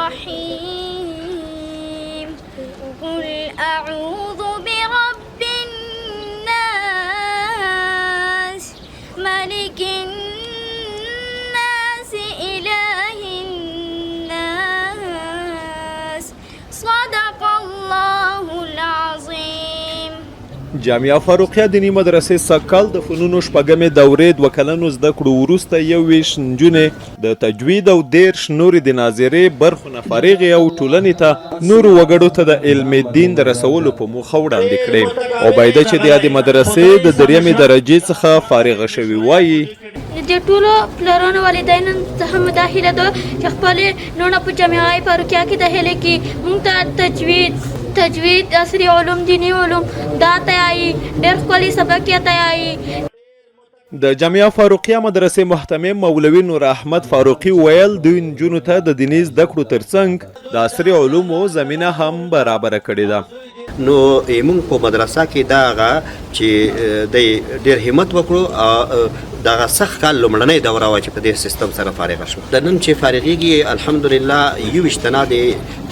الرحيم قل أعوذ برب الناس ملك الناس إله الناس صدق الله العظيم. جامعه فاروقیه دینی مدرسې سږکال د فنونو شپږمې دورې 2 کلنو زده کړو وروسته 21 نجونې د تجوید او 13 نورې د ناظرې برخو نه فارغې او ټولنې ته نورو وګړو ته د علم دین د رسولو په موخه وړاندې کړې. عبیده چې د یادې مدرسې د 3مې درجې څخه فارغه شوې وایي د ټولو پلرونو والدینو څخه مداخله ده چې خپل نونه په جامعه فاروقیه کې داخله کې مونږ ته تجوید عصري علوم دینی علوم دا تیاری ډېر ښکلي سبق یې تیاری. د جامعه فاروقیه مدرسې محتمم مولوي نور احمد فاروقي ویل دوی نجونو ته د دیني زده کړو ترڅنګ د عصري علومو زمینه هم برابره کړې ده. نو موږ په مدرسه کې دا هغه چې د ډېر همت وکړو دغه سخت کال لومړنۍ دوره وه چې په دې سیستم سره فارغه شو. د نن چې فارغېږي الحمدلله 21 تنه د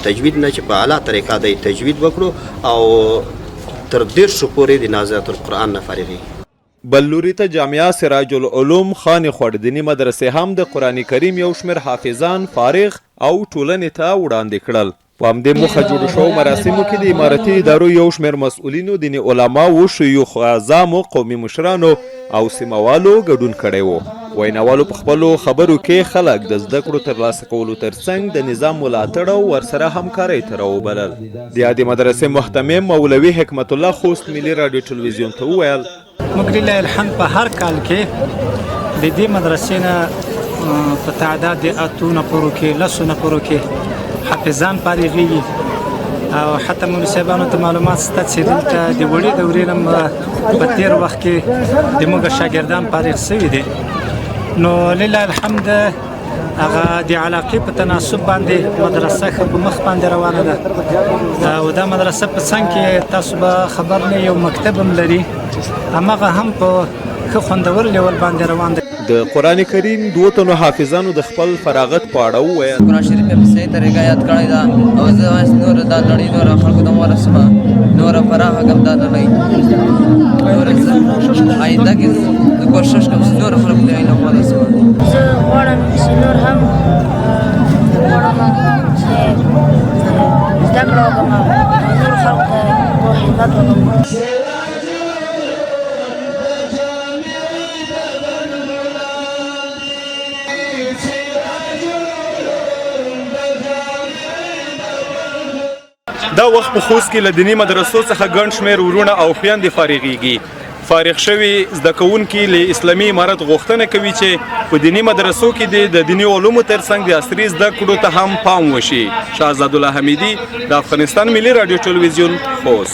تجوید نه چې په اعلی طریقه د تجوید وکړو او تر 13 پورې د نازلة القرآن نه فارغېږي. بل لوري ته جامعه سراج العلوم خان خوړدنی مدرسې هم د قرآن کریم یو شمېر حافظان فارغ او ټولنې ته وړاندې کړل. په همدې موخه جوړو شوو مراسمو کې د امارتي ادارو یو شمېر مسؤلینو، دیني علماو، شیوخ اعظامو، قومي مشرانو او سیمهوالو ګډون کړی و. ویناوالو په خپلو خبرو کې خلک د زده کړو ترلاسه کولو ترڅنګ د نظام ملاتړ او ورسره همکارۍ ته راوبلل. د یادې مدرسې محتمم مولوي حکمت الله خوست ملي راډیو ټلویزیون ته وویل موږ لله الحمد په هر کال کې د دې مدرسې نه په تعداد د 8 نفرو کې 10 نفرو کې حافظان فارغېږي او حتی مولوي صاحبانو ته معلومات شته چې دلته د وړې دورې نه په تېر وخت کې د موږ شاګردان فارغ شوي دي. نو لله الحمد هغه د علاقې په تناسب باندې مدرسه ښه په مخ باندې روانه ده او دا مدرسه په څنګ کې تاسو به خبر نه یو مکتب هم لري، هماغه هم په ښه خوندور لیول باندې روان ده. د قرآن کریم 2 تنو حافظانو د خپل فراغت په اړه وویل قرآن شریف په صحیح طریقه یاد کړی دا او زه نور دا نړۍ نور خلکو ته ورسمه نور پراخه کوم دا نړۍ نور آینده کې د کوشش کوم نور خلکو ته علم ورسمه. زه غواړم چې نور هم زده کړه وکړم او نور خلکو ته خدمت وکړم. دا وخت په خوست کې له دیني مدرسو څخه ګڼ شمېر ورونه او خویندې فارغېږي. فارغ شوي زده کوونکي له اسلامي امارت غوښتنه کوي چې په دیني مدرسو کې د دیني علومو ترڅنګ د عصري زده کړو ته هم پام وشي. شهزاد الله حمیدي د افغانستان ملي راډیو ټلویزیون خوست.